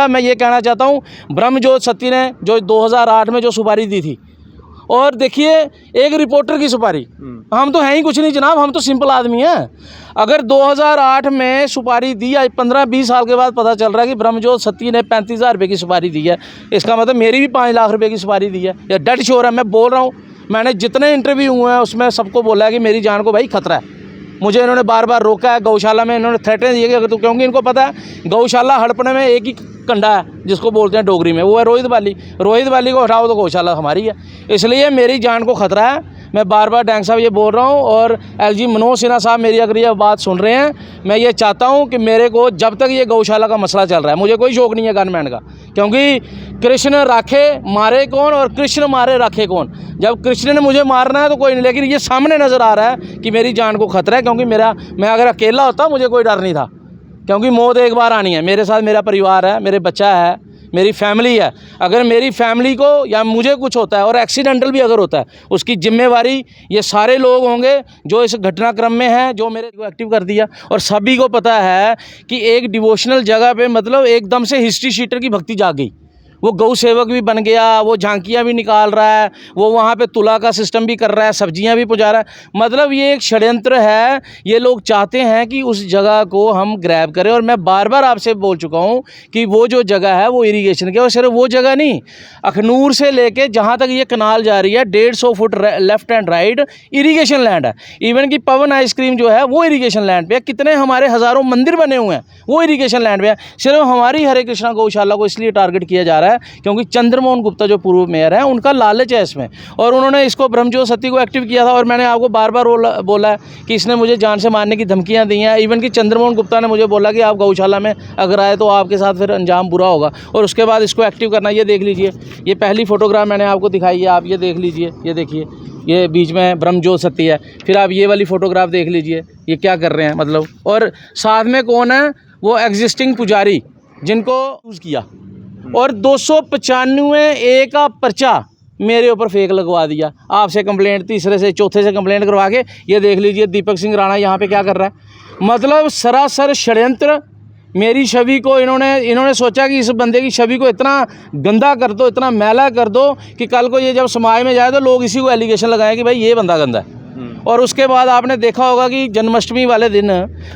मैं ये कहना चाहता हूँ, ब्रह्मजोत सती ने जो 2008 में जो सुपारी दी थी, और देखिए एक रिपोर्टर की सुपारी, हम तो हैं ही कुछ नहीं जनाब, हम तो सिंपल आदमी हैं। अगर 2008 में सुपारी दी, आज 15-20 साल के बाद पता चल रहा है कि ब्रह्मजोत सती ने 35,000 रुपये की सुपारी दी है, इसका मतलब मेरी भी 5 लाख रुपए की सुपारी दी है। यह डेड श्योर है, मैं बोल रहा हूँ। मैंने जितने इंटरव्यू हुए हैं उसमें सबको बोला है कि मेरी जान को भाई खतरा है। मुझे इन्होंने बार बार रोका है, गौशाला में इन्होंने थ्रेटन दिए कि अगर तो, क्योंकि इनको पता है गौशाला हड़पने में एक ही कंडा है जिसको बोलते हैं डोगरी में, वो है रोहित वाली। रोहित वाली को हटाओ तो गौशाला हमारी है, इसलिए मेरी जान को खतरा है। मैं बार बार डैंग साहब ये बोल रहा हूँ, और एलजी मनोज सिन्हा साहब मेरी अगर ये बात सुन रहे हैं, मैं ये चाहता हूँ कि मेरे को जब तक ये गौशाला का मसला चल रहा है, मुझे कोई शौक नहीं है गनमैन का, क्योंकि कृष्ण राखे मारे कौन और कृष्ण मारे राखे कौन। जब कृष्ण ने मुझे मारना है तो कोई नहीं, लेकिन ये सामने नज़र आ रहा है कि मेरी जान को खतरा है, क्योंकि मैं अगर अकेला होता मुझे कोई डर नहीं था, क्योंकि मौत एक बार आनी है। मेरे साथ मेरा परिवार है, मेरे बच्चा है, मेरी फैमिली है। अगर मेरी फैमिली को या मुझे कुछ होता है, और एक्सीडेंटल भी अगर होता है, उसकी जिम्मेवारी ये सारे लोग होंगे जो इस घटनाक्रम में हैं, जो मेरे को एक्टिव कर दिया। और सभी को पता है कि एक डिवोशनल जगह पे मतलब एकदम से हिस्ट्री शीटर की भक्ति जाग गई। वो गौ सेवक भी बन गया, वो झांकियाँ भी निकाल रहा है, वो वहाँ पे तुला का सिस्टम भी कर रहा है, सब्जियाँ भी पुजा रहा है। मतलब ये एक षड्यंत्र है। ये लोग चाहते हैं कि उस जगह को हम ग्रैब करें। और मैं बार बार आपसे बोल चुका हूँ कि वो जो जगह है वो इरीगेशन की, और सिर्फ वो जगह नहीं, अखनूर से लेके जहाँ तक ये कनाल जा रही है 150 foot left and right irrigation land है। इवन कि पवन आइसक्रीम जो है वो इरीगेशन लैंड पे है। कितने हमारे हज़ारों मंदिर बने हुए हैं वो इरीगेशन लैंड पे है। सिर्फ हमारी हरे कृष्णा गौशाला को इसलिए टारगेट किया जा रहा है क्योंकि चंद्रमोहन गुप्ता जो पूर्व मेयर है उनका लालच है इसमें, और उन्होंने इसको ब्रह्मजोत सती को एक्टिव किया था। और मैंने आपको बार बार बोला है कि इसने मुझे जान से मारने की धमकियां दी हैं। इवन कि चंद्रमोहन गुप्ता ने मुझे बोला कि आप गौशाला में अगर आए तो आपके साथ फिर अंजाम बुरा होगा, और उसके बाद इसको एक्टिव करना। ये देख लीजिए, ये पहली फोटोग्राफ मैंने आपको दिखाई है, आप ये देख लीजिए, ये देखिए, ये बीच में ब्रह्मजोत सती है। फिर आप ये वाली फ़ोटोग्राफ देख लीजिए, ये क्या कर रहे हैं मतलब। और साथ में कौन है, वो एग्जिस्टिंग पुजारी जिनको यूज़ किया, और 295 का पर्चा मेरे ऊपर फेक लगवा दिया। आपसे कंप्लेंट, तीसरे से चौथे से कंप्लेंट करवा के, ये देख लीजिए दीपक सिंह राणा यहाँ पे क्या कर रहा है। मतलब सरासर षड्यंत्र। मेरी छवि को इन्होंने सोचा कि इस बंदे की छवि को इतना गंदा कर दो, इतना मैला कर दो कि कल को ये जब समाज में जाए तो लोग इसी को एलिगेशन लगाएं कि भाई ये बंदा गंदा है। और उसके बाद आपने देखा होगा कि जन्माष्टमी वाले दिन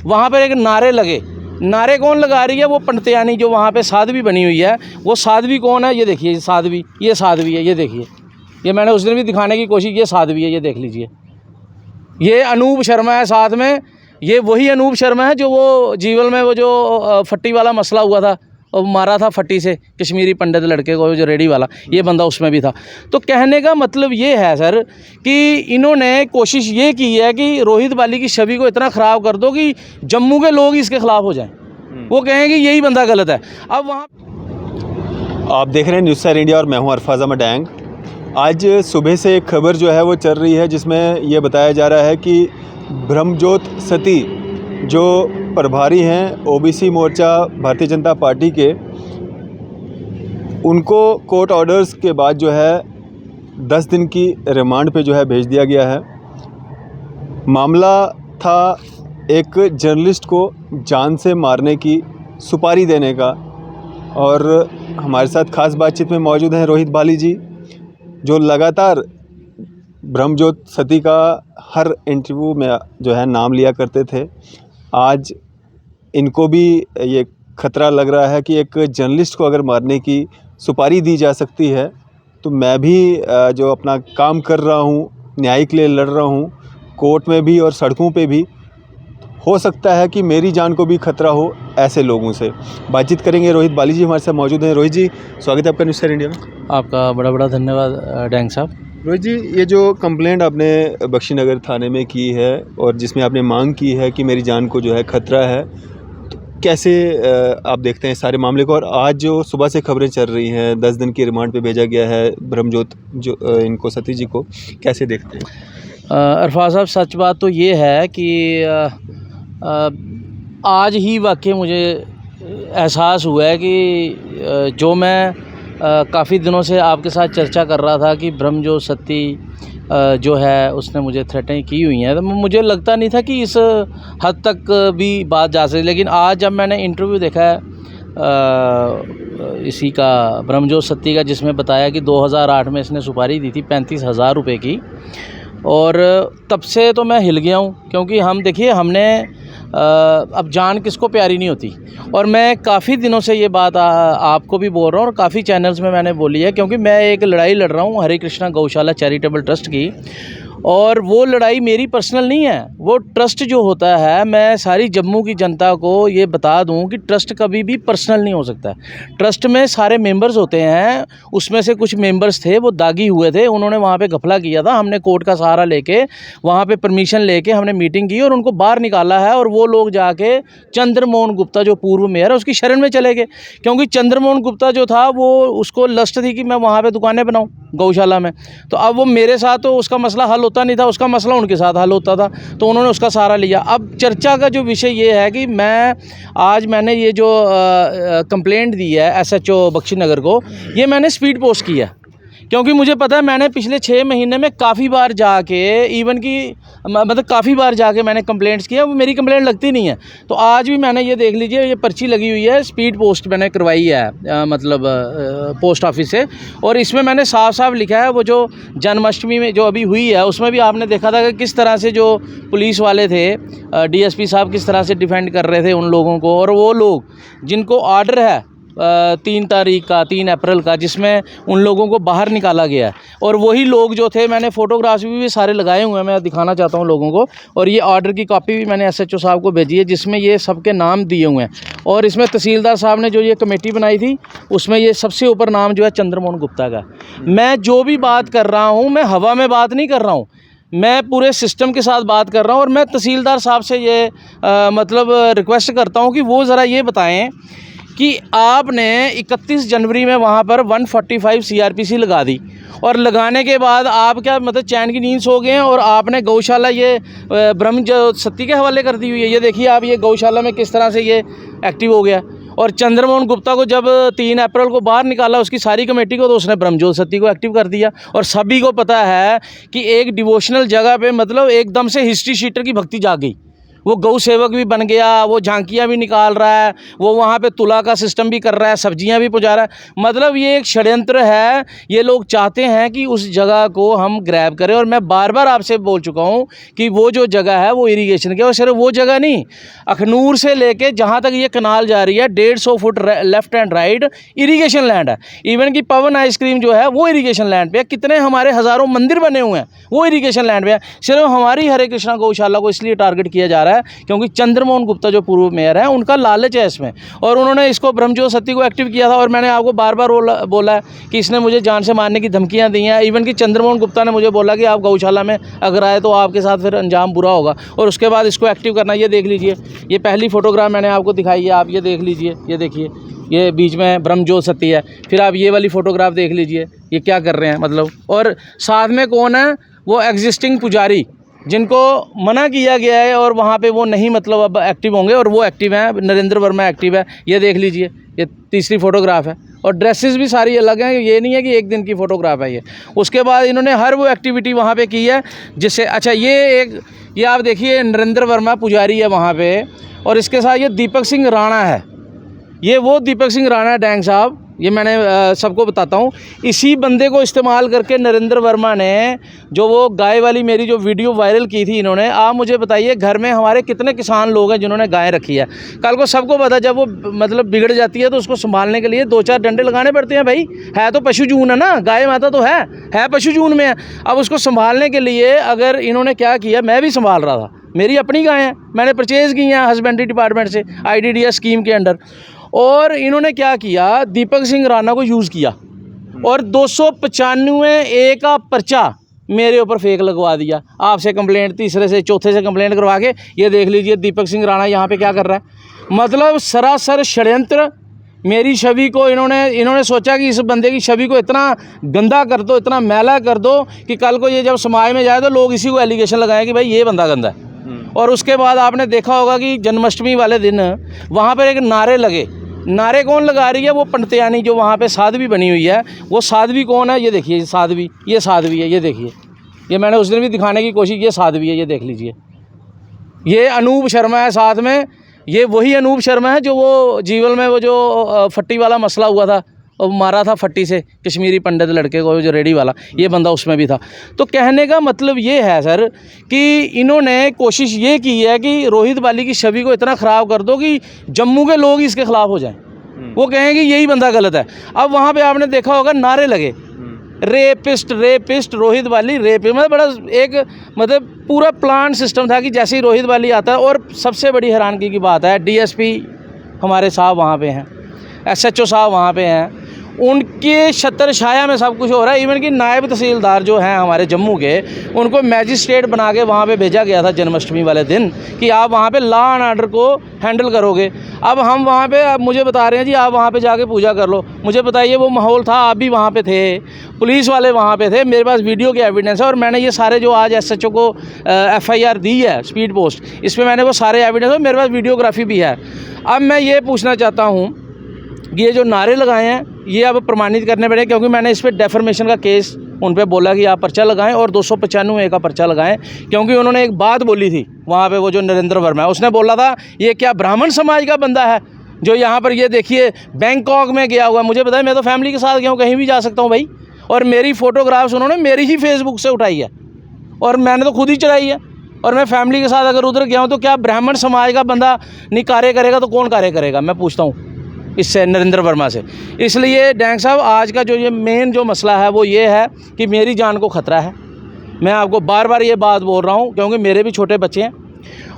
वहाँ पर एक नारे लगे। नारे कौन लगा रही है, वो पंडितानी जो वहाँ पे साध्वी बनी हुई है। वो साध्वी कौन है, ये देखिए साध्वी, ये साध्वी है, ये देखिए, ये मैंने उस दिन भी दिखाने की कोशिश, ये साध्वी है, ये देख लीजिए। ये अनूप शर्मा है साथ में, ये वही अनूप शर्मा है जो वो जीवल में वो जो फट्टी वाला मसला हुआ था और मारा था फट्टी से कश्मीरी पंडित लड़के को, जो रेडी वाला, ये बंदा उसमें भी था। तो कहने का मतलब ये है सर कि इन्होंने कोशिश ये की है कि रोहित वाली की छवि को इतना ख़राब कर दो कि जम्मू के लोग इसके ख़िलाफ़ हो जाएं, वो कहें कि यही बंदा गलत है। अब वहाँ आप देख रहे हैं न्यूज़ स्टार इंडिया और मैं हूँ अरफाज अहमद डैंग। आज सुबह से एक खबर जो है वो चल रही है जिसमें ये बताया जा रहा है कि ब्रह्मजोत सती जो प्रभारी हैं ओबीसी मोर्चा भारतीय जनता पार्टी के, उनको कोर्ट ऑर्डर्स के बाद जो है 10 दिन की रिमांड पे जो है भेज दिया गया है। मामला था एक जर्नलिस्ट को जान से मारने की सुपारी देने का, और हमारे साथ खास बातचीत में मौजूद हैं रोहित बाली जी, जो लगातार ब्रह्मजोत सती का हर इंटरव्यू में जो है नाम लिया करते थे। आज इनको भी ये खतरा लग रहा है कि एक जर्नलिस्ट को अगर मारने की सुपारी दी जा सकती है, तो मैं भी जो अपना काम कर रहा हूँ, न्याय के लिए लड़ रहा हूँ, कोर्ट में भी और सड़कों पे भी, हो सकता है कि मेरी जान को भी खतरा हो ऐसे लोगों से। बातचीत करेंगे। रोहित बाली जी हमारे साथ मौजूद हैं। रोहित जी, स्वागत है आपका न्यूज़ स्टार इंडिया में। आपका बड़ा बड़ा धन्यवाद डैंग साहब। रोहित जी, ये जो कंप्लेंट आपने बख्शीनगर थाने में की है और जिसमें आपने मांग की है कि मेरी जान को जो है खतरा है, तो कैसे आप देखते हैं सारे मामले को? और आज जो सुबह से खबरें चल रही हैं 10 दिन की रिमांड पे भेजा गया है ब्रह्मजोत जो इनको सती जी को, कैसे देखते हैं? अरफाज साहब, सच बात तो ये है कि आज ही वाकई मुझे एहसास हुआ है कि जो मैं काफ़ी दिनों से आपके साथ चर्चा कर रहा था कि ब्रह्मजोत सती जो है उसने मुझे थ्रेटें की हुई हैं, तो मुझे लगता नहीं था कि इस हद तक भी बात जा सकती। लेकिन आज जब मैंने इंटरव्यू देखा है इसी का ब्रह्मजोत सत्ती का, जिसमें बताया कि 2008 में इसने सुपारी दी थी 35,000 रुपये की। और तब से तो मैं हिल गया हूँ, क्योंकि हम देखिए हमने अब जान किसको प्यारी नहीं होती। और मैं काफ़ी दिनों से ये बात आपको भी बोल रहा हूँ और काफ़ी चैनल्स में मैंने बोली है, क्योंकि मैं एक लड़ाई लड़ रहा हूँ हरे कृष्णा गौशाला चैरिटेबल ट्रस्ट की। और वो लड़ाई मेरी पर्सनल नहीं है, वो ट्रस्ट जो होता है, मैं सारी जम्मू की जनता को ये बता दूं कि ट्रस्ट कभी भी पर्सनल नहीं हो सकता। ट्रस्ट में सारे मेंबर्स होते हैं, उसमें से कुछ मेंबर्स थे वो दागी हुए थे, उन्होंने वहाँ पे घपला किया था। हमने कोर्ट का सहारा लेके वहाँ पे परमिशन लेके हमने मीटिंग की और उनको बाहर निकाला है। और वो लोग जाके चंद्रमोहन गुप्ता जो पूर्व मेयर है उसकी शरण में चले गए, क्योंकि चंद्रमोहन गुप्ता जो था वो उसको लस्ट थी कि मैं वहाँ पर दुकानें बनाऊँ गौशाला में। तो अब वो मेरे साथ तो उसका मसला हल होता नहीं था, उसका मसला उनके साथ हल होता था, तो उन्होंने उसका सहारा लिया। अब चर्चा का जो विषय ये है कि मैंने ये जो कंप्लेंट दी है SHO बख्शीनगर को, ये मैंने स्पीड पोस्ट किया, क्योंकि मुझे पता है मैंने पिछले 6 महीने में काफ़ी बार जाके इवन कि मतलब काफ़ी बार जाके मैंने कंप्लेंट्स किया, वो मेरी कंप्लेंट लगती नहीं है। तो आज भी मैंने ये देख लीजिए, ये पर्ची लगी हुई है, स्पीड पोस्ट मैंने करवाई है मतलब पोस्ट ऑफिस से। और इसमें मैंने साफ साफ लिखा है, वो जो जन्माष्टमी में जो अभी हुई है उसमें भी आपने देखा था कि किस तरह से जो पुलिस वाले थे, DSP साहब किस तरह से डिफेंड कर रहे थे उन लोगों को। और वो लोग जिनको ऑर्डर है 3 तारीख का, 3 अप्रैल का, जिसमें उन लोगों को बाहर निकाला गया है, और वही लोग जो थे, मैंने फ़ोटोग्राफ्स भी सारे लगाए हुए हैं, मैं दिखाना चाहता हूं लोगों को। और ये ऑर्डर की कॉपी भी मैंने SHO साहब को भेजी है, जिसमें ये सबके नाम दिए हुए हैं। और इसमें तहसीलदार साहब ने जो ये कमेटी बनाई थी, उसमें ये सबसे ऊपर नाम जो है चंद्रमोहन गुप्ता का। मैं जो भी बात कर रहा हूँ, मैं हवा में बात नहीं कर रहा हूँ, मैं पूरे सिस्टम के साथ बात कर रहा हूँ। और मैं तहसीलदार साहब से ये मतलब रिक्वेस्ट करता हूँ कि वो ज़रा ये बताएं कि आपने 31 जनवरी में वहाँ पर 145 CRPC लगा दी, और लगाने के बाद आप क्या मतलब चैन की नींद सो गए हैं, और आपने गौशाला ये ब्रह्मजोत सत्ती के हवाले कर दी हुई है। ये देखिए आप, ये गौशाला में किस तरह से ये एक्टिव हो गया। और चंद्रमोहन गुप्ता को जब 3 अप्रैल को बाहर निकाला उसकी सारी कमेटी को, तो उसने ब्रह्मजोत सत्ती को एक्टिव कर दिया। और सभी को पता है कि एक डिवोशनल जगह पे मतलब एकदम से हिस्ट्री शीटर की भक्ति जाग गई। वो गौ सेवक भी बन गया, वो झांकियाँ भी निकाल रहा है, वो वहाँ पे तुला का सिस्टम भी कर रहा है, सब्जियाँ भी पहुँचा रहा है। मतलब ये एक षड्यंत्र है। ये लोग चाहते हैं कि उस जगह को हम ग्रैब करें। और मैं बार बार आपसे बोल चुका हूँ कि वो जो जगह है वो इरीगेशन की, और सिर्फ वो जगह नहीं, अखनूर से लेके जहाँ तक ये कनाल जा रही है 150 foot left and right irrigation land है। इवन कि पवन आइसक्रीम जो है वो इरीगेशन लैंड पे है। कितने हमारे हज़ारों मंदिर बने हुए हैं वो इरीगेशन लैंड पे है। सिर्फ हमारी हरे कृष्णा गौशाला को इसलिए टारगेट किया जा रहा है क्योंकि चंद्रमोहन गुप्ता जो पूर्व मेयर है उनका लालच है इसमें, और उन्होंने इसको ब्रह्मजोत सत्ती को एक्टिव किया था। और मैंने आपको बार बार बोला है कि इसने मुझे जान से मारने की धमकियां दी हैं। इवन कि चंद्रमोहन गुप्ता ने मुझे बोला कि आप गौशाला में अगर आए तो आपके साथ फिर अंजाम बुरा होगा, और उसके बाद इसको एक्टिव करना। ये देख लीजिए, ये पहली फोटोग्राफ मैंने आपको दिखाई है, आप ये देख लीजिए, ये देखिए, ये बीच में ब्रह्मजोत सत्ती है। फिर आप ये वाली फ़ोटोग्राफ देख लीजिए, ये क्या कर रहे हैं मतलब। और साथ में कौन है, वो एग्जिस्टिंग पुजारी जिनको मना किया गया है, और वहाँ पे वो नहीं मतलब अब एक्टिव होंगे, और वो एक्टिव हैं। नरेंद्र वर्मा एक्टिव है, ये देख लीजिए, ये तीसरी फ़ोटोग्राफ है। और ड्रेसेस भी सारी अलग हैं, ये नहीं है कि एक दिन की फ़ोटोग्राफ है ये। उसके बाद इन्होंने हर वो एक्टिविटी वहाँ पे की है जिससे, अच्छा ये आप देखिए, नरेंद्र वर्मा पुजारी है वहाँ पे, और इसके साथ ये दीपक सिंह राणा है। ये वो दीपक सिंह राणा है डैंग साहब, ये मैंने सबको बताता हूँ। इसी बंदे को इस्तेमाल करके नरेंद्र वर्मा ने जो वो गाय वाली मेरी जो वीडियो वायरल की थी इन्होंने, आप मुझे बताइए घर में हमारे कितने किसान लोग हैं जिन्होंने गाय रखी है। कल को सबको पता, जब वो मतलब बिगड़ जाती है तो उसको संभालने के लिए 2-4 डंडे लगाने पड़ते हैं भाई। है तो पशु जून है ना, गाय माता तो है पशु जून में है। अब उसको संभालने के लिए अगर इन्होंने क्या किया, मैं भी संभाल रहा था, मेरी अपनी गाय है, मैंने परचेज़ की हैं हस्बेंड्री डिपार्टमेंट से IDDS स्कीम के अंडर। और इन्होंने क्या किया, दीपक सिंह राणा को यूज़ किया और 295A का पर्चा मेरे ऊपर फेक लगवा दिया। आपसे कंप्लेंट, तीसरे से चौथे से कंप्लेंट करवा के, ये देख लीजिए दीपक सिंह राणा यहाँ पे क्या कर रहा है। मतलब सरासर षड्यंत्र। मेरी छवि को इन्होंने सोचा कि इस बंदे की छवि को इतना गंदा कर दो, इतना मैला कर दो कि कल को ये जब समाज में जाए तो लोग इसी को एलिगेशन लगाएं कि भाई ये बंदा गंदा है। और उसके बाद आपने देखा होगा कि जन्माष्टमी वाले दिन वहाँ पर एक नारे लगे। नारे कौन लगा रही है, वो पंडितानी जो वहाँ पे साध्वी बनी हुई है। वो साध्वी कौन है, ये देखिए साध्वी, ये साध्वी है, ये देखिए, ये मैंने उस दिन भी दिखाने की कोशिश की, ये साध्वी है, ये देख लीजिए। ये अनूप शर्मा है साथ में, ये वही अनूप शर्मा है जो वो जीवल में वो जो फट्टी वाला मसला हुआ था और मारा था फट्टी से कश्मीरी पंडित लड़के को जो रेडी वाला, ये बंदा उसमें भी था। तो कहने का मतलब ये है सर कि इन्होंने कोशिश ये की है कि रोहित बाली की छवि को इतना ख़राब कर दो कि जम्मू के लोग इसके ख़िलाफ़ हो जाएं, वो कहें कि यही बंदा गलत है। अब वहाँ पे आपने देखा होगा नारे लगे, रेपिस्ट रेपिस्ट रोहित बाली रेप, मतलब बड़ा एक मतलब पूरा प्लान सिस्टम था कि जैसे ही रोहित बाली आता है। और सबसे बड़ी हैरानगी की बात है, डीएसपी हमारे साहब वहाँ पे हैं, एसएचओ साहब वहाँ पे हैं, उनके छत्र छाया में सब कुछ हो रहा है। इवन कि नायब तहसीलदार जो हैं हमारे जम्मू के, उनको मैजिस्ट्रेट बना के वहाँ पे भेजा गया था जन्माष्टमी वाले दिन कि आप वहाँ पे लॉ एंड ऑर्डर को हैंडल करोगे। अब हम वहाँ पे, अब मुझे बता रहे हैं जी आप वहाँ पे जाके पूजा कर लो। मुझे बताइए वो माहौल था, आप भी वहाँ पे थे, पुलिस वाले वहाँ पे थे, मेरे पास वीडियो के एविडेंस है। और मैंने ये सारे जो आज एसएचओ को FIR दी है स्पीड पोस्ट, इसमें मैंने वो सारे एविडेंस है, मेरे पास वीडियोग्राफी भी है। अब मैं ये पूछना चाहता हूँ कि ये जो नारे लगाए हैं ये अब प्रमाणित करने पड़े, क्योंकि मैंने इस पर डेफर्मेशन का केस उन पे बोला कि आप पर्चा लगाएं और 295 का पर्चा लगाएं, क्योंकि उन्होंने एक बात बोली थी वहाँ पे, वो जो नरेंद्र वर्मा है उसने बोला था ये क्या ब्राह्मण समाज का बंदा है जो यहाँ पर, ये देखिए बैंकॉक में गया हुआ। मुझे बताया, मैं तो फैमिली के साथ गया हूँ, कहीं भी जा सकता हूँ भाई। और मेरी फ़ोटोग्राफ्स उन्होंने मेरी ही फेसबुक से उठाई है और मैंने तो खुद ही चढ़ाई है। और मैं फैमिली के साथ अगर उधर गया हूँ तो क्या ब्राह्मण समाज का बंदा नहीं कार्य करेगा तो कौन कार्य करेगा, मैं पूछता हूँ इससे नरेंद्र वर्मा से। इसलिए डैंग साहब आज का जो ये मेन जो मसला है वो ये है कि मेरी जान को ख़तरा है। मैं आपको बार बार ये बात बोल रहा हूँ क्योंकि मेरे भी छोटे बच्चे हैं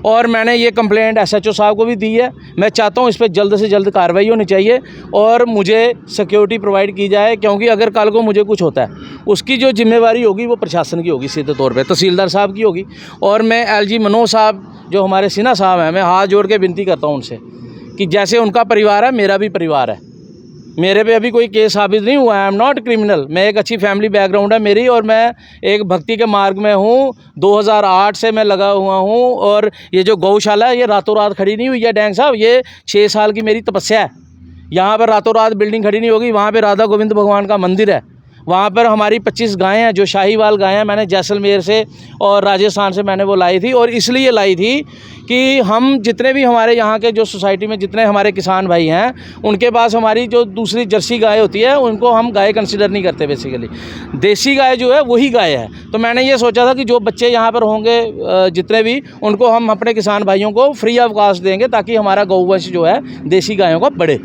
और मैंने ये कंप्लेंट SHO साहब को भी दी है। मैं चाहता हूँ इस पर जल्द से जल्द कार्रवाई होनी चाहिए और मुझे सिक्योरिटी प्रोवाइड की जाए, क्योंकि अगर कल को मुझे कुछ होता है उसकी जो जिम्मेवारी होगी वो प्रशासन की होगी, सीधे तौर पे तहसीलदार साहब की होगी। और मैं LG मनोज साहब जो हमारे सिन्हा साहब हैं, मैं हाथ जोड़ के विनती करता हूँ उनसे कि जैसे उनका परिवार है मेरा भी परिवार है, मेरे पे अभी कोई केस साबित नहीं हुआ है, आई एम नॉट क्रिमिनल, मैं एक अच्छी फैमिली बैकग्राउंड है मेरी और मैं एक भक्ति के मार्ग में हूँ, 2008 से मैं लगा हुआ हूँ। और ये जो गौशाला है ये रातों रात खड़ी नहीं हुई है डैंग साहब, ये 6 साल की मेरी तपस्या है। यहाँ पर रातों रात बिल्डिंग खड़ी नहीं होगी। वहाँ पर राधा गोविंद भगवान का मंदिर है, वहाँ पर हमारी 25 गायें हैं जो शाहीवाल गायें हैं, मैंने जैसलमेर से और राजस्थान से मैंने वो लाई थी। और इसलिए लाई थी कि हम जितने भी हमारे यहाँ के जो सोसाइटी में जितने हमारे किसान भाई हैं उनके पास हमारी जो दूसरी जर्सी गाय होती है उनको हम गाय कंसिडर नहीं करते, बेसिकली देसी गाय जो है वही गाय है। तो मैंने ये सोचा था कि जो बच्चे यहाँ पर होंगे जितने भी, उनको हम अपने किसान भाइयों को फ्री अवकाश देंगे ताकि हमारा गौवंश जो है देसी गायों का बढ़े।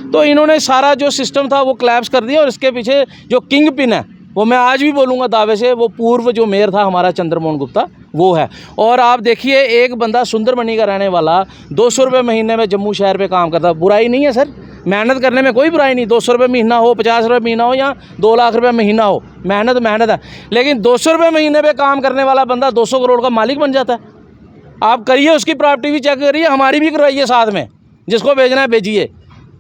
तो इन्होंने सारा जो सिस्टम था वो क्लैप्स कर दिया और इसके पीछे जो किंग पिन है वो मैं आज भी बोलूँगा दावे से, वो पूर्व जो मेयर था हमारा चंद्रमोहन गुप्ता वो है। और आप देखिए एक बंदा सुंदरबनी का रहने वाला 200 रुपये महीने में जम्मू शहर पे काम करता, बुराई नहीं है सर, मेहनत करने में कोई बुराई नहीं। 200 रुपये महीना हो, 50 रुपये महीना हो या 2 लाख रुपये महीना हो, मेहनत मेहनत है। लेकिन 200 रुपये महीने पर काम करने वाला बंदा 200 करोड़ का मालिक बन जाता है। आप करिए उसकी प्रॉपर्टी भी चेक करिए, हमारी भी करवाइए साथ में, जिसको भेजना है भेजिए,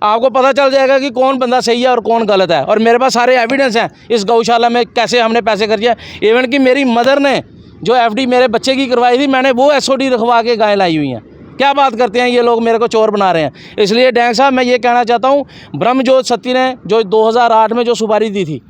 आपको पता चल जाएगा कि कौन बंदा सही है और कौन गलत है। और मेरे पास सारे एविडेंस हैं इस गौशाला में कैसे हमने पैसे खर्चे। इवन कि मेरी मदर ने जो FD मेरे बच्चे की करवाई थी, मैंने वो SOD रखवा के गाय लाई हुई हैं। क्या बात करते हैं ये लोग, मेरे को चोर बना रहे हैं। इसलिए डैंग साहब मैं ये कहना चाहता हूँ, ब्रह्मजोत सत्ती ने जो 2008 में जो सुपारी दी थी,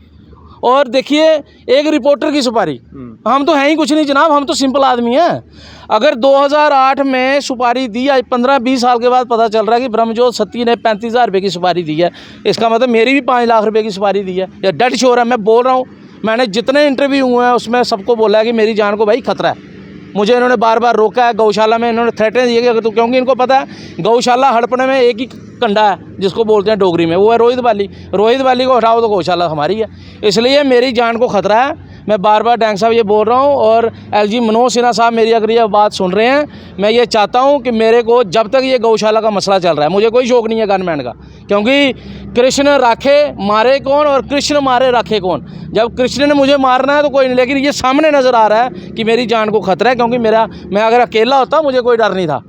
और देखिए एक रिपोर्टर की सुपारी, हम तो हैं ही कुछ नहीं जनाब, हम तो सिंपल आदमी हैं। अगर 2008 में सुपारी दी, आज 15-20 साल के बाद पता चल रहा है कि ब्रह्मजोत सत्ती ने 35,000 रुपये की सुपारी दी है, इसका मतलब मेरी भी 5 लाख रुपये की सुपारी दी है। या डेड श्योर है, मैं बोल रहा हूँ, मैंने जितने इंटरव्यू हुए हैं उसमें सबको बोला है कि मेरी जान को भाई खतरा है। मुझे इन्होंने बार बार रोका है, गौशाला में इन्होंने थ्रेटन दिए कि अगर तो, क्योंकि इनको पता है गौशाला हड़पने में एक ही कंडा है जिसको बोलते हैं डोगरी में, वो है रोहित बाली। रोहित बाली को हटाओ तो गौशाला हमारी है। इसलिए मेरी जान को खतरा है, मैं बार बार डैंग साहब ये बोल रहा हूँ। और LG मनोज सिन्हा साहब मेरी अगर ये बात सुन रहे हैं, मैं ये चाहता हूँ कि मेरे को जब तक ये गौशाला का मसला चल रहा है, मुझे कोई शौक नहीं है गनमैन का, क्योंकि कृष्ण राखे मारे कौन और कृष्ण मारे राखे कौन। जब कृष्ण ने मुझे मारना है तो कोई नहीं, लेकिन ये सामने नज़र आ रहा है कि मेरी जान को खतरा है, क्योंकि मैं अगर अकेला होता मुझे कोई डर नहीं था,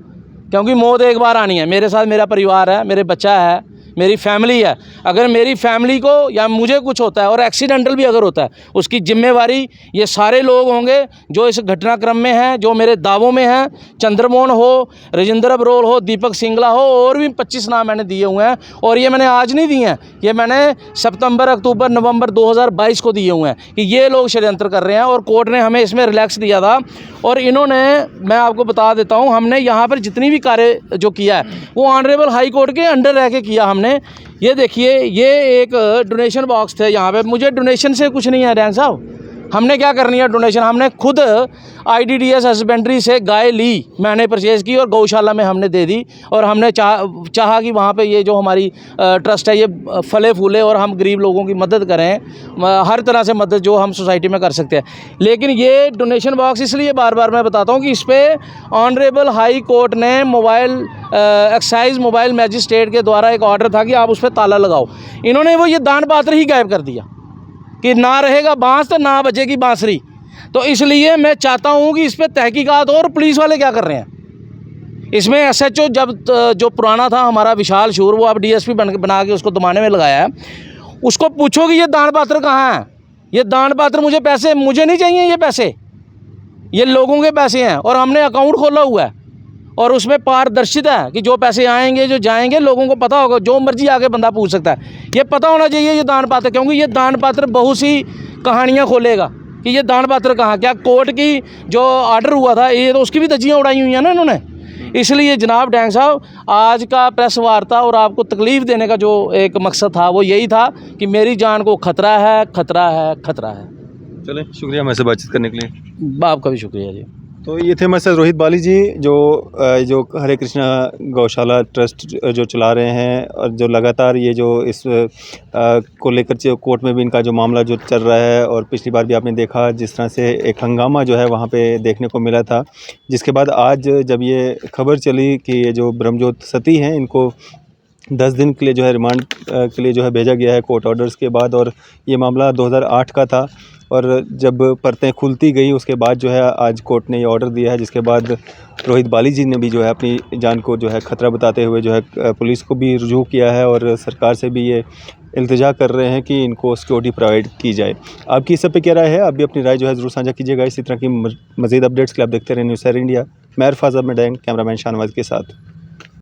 क्योंकि मौत एक बार आनी है। मेरे साथ मेरा परिवार है, मेरे बच्चा है, मेरी फैमिली है। अगर मेरी फैमिली को या मुझे कुछ होता है और एक्सीडेंटल भी अगर होता है, उसकी जिम्मेवारी ये सारे लोग होंगे जो इस घटनाक्रम में हैं, जो मेरे दावों में हैं। चंद्रमोहन हो, राजेंद्र अब्रोल हो, दीपक सिंगला हो, और भी 25 नाम मैंने दिए हुए हैं। और ये मैंने आज नहीं दिए हैं, ये मैंने सितंबर, अक्टूबर, नवंबर 2022 को दिए हुए हैं कि ये लोग षड्यंत्र कर रहे हैं। और कोर्ट ने हमें इसमें रिलैक्स दिया था। और इन्होंने, मैं आपको बता देता हूँ, हमने यहाँ पर जितनी भी कार्य जो किया है वो ऑनरेबल हाई कोर्ट के अंडर रह के किया हमने। ये देखिए, ये एक डोनेशन बॉक्स थे यहाँ पे। मुझे डोनेशन से कुछ नहीं है डैन साहब, हमने क्या करनी है डोनेशन। हमने खुद IDDS हस्बेंड्री से गाय ली, मैंने परचेज़ की और गौशाला में हमने दे दी। और हमने चाहा कि वहाँ पे ये जो हमारी ट्रस्ट है ये फले फूले और हम गरीब लोगों की मदद करें, हर तरह से मदद जो हम सोसाइटी में कर सकते हैं। लेकिन ये डोनेशन बॉक्स इसलिए बार बार मैं बताता हूँ कि इस पर ऑनरेबल हाई कोर्ट ने एक्साइज मोबाइल मैजिस्ट्रेट के द्वारा एक ऑर्डर था कि आप उस पर ताला लगाओ। इन्होंने वो ये दान पात्र ही गायब कर दिया कि ना रहेगा बांस तो ना बजेगी बांसुरी। तो इसलिए मैं चाहता हूं कि इस पे तहकीकात हो। और पुलिस वाले क्या कर रहे हैं इसमें, SHO जब जो पुराना था हमारा विशाल शूर, वो अब DSP बना के उसको दमाने में लगाया है। उसको पूछो कि ये दान पात्र कहाँ है। ये दान पात्र मुझे नहीं चाहिए, ये पैसे ये लोगों के पैसे हैं। और हमने अकाउंट खोला हुआ है और उसमें पारदर्शिता है कि जो पैसे आएंगे जो जाएंगे लोगों को पता होगा, जो मर्जी आके बंदा पूछ सकता है। ये पता होना चाहिए ये दान पात्र, क्योंकि ये दान पात्र बहुत सी कहानियाँ खोलेगा कि ये दान पात्र कहाँ। क्या कोर्ट की जो ऑर्डर हुआ था ये तो उसकी भी धज्जियाँ उड़ाई हुई हैं ना इन्होंने। इसलिए जनाब डैंग साहब, आज का प्रेस वार्ता और आपको तकलीफ़ देने का जो एक मकसद था वो यही था कि मेरी जान को खतरा है, खतरा है, खतरा है। चलें, शुक्रिया हमारे से बातचीत करने के लिए। आपका भी शुक्रिया जी। तो ये थे हमारे साथ रोहित बाली जी, जो हरे कृष्णा गौशाला ट्रस्ट जो चला रहे हैं और जो लगातार ये जो इस को लेकर जो कोर्ट में भी इनका जो मामला जो चल रहा है। और पिछली बार भी आपने देखा जिस तरह से एक हंगामा जो है वहाँ पे देखने को मिला था, जिसके बाद आज जब ये खबर चली कि ये जो ब्रह्मज्योत सती हैं इनको 10 दिन के लिए जो है रिमांड के लिए जो है भेजा गया है कोर्ट ऑर्डर्स के बाद। और ये मामला 2008 का था और जब परतें खुलती गई उसके बाद जो है आज कोर्ट ने ये ऑर्डर दिया है, जिसके बाद रोहित बाली जी ने भी जो है अपनी जान को जो है ख़तरा बताते हुए जो है पुलिस को भी रुजू किया है और सरकार से भी ये इल्तिजा कर रहे हैं कि इनको सिक्योरिटी प्रोवाइड की जाए। आपकी इस सब पे क्या राय है? आप भी अपनी राय जो है ज़रूर साझा कीजिएगा। इसी तरह की मज़ीद अपडेट्स के लिए आप देखते रहें न्यूज़ सैर इंडिया। मैं अरफाज अहमद, कैमरामैन शाहनवाज के साथ।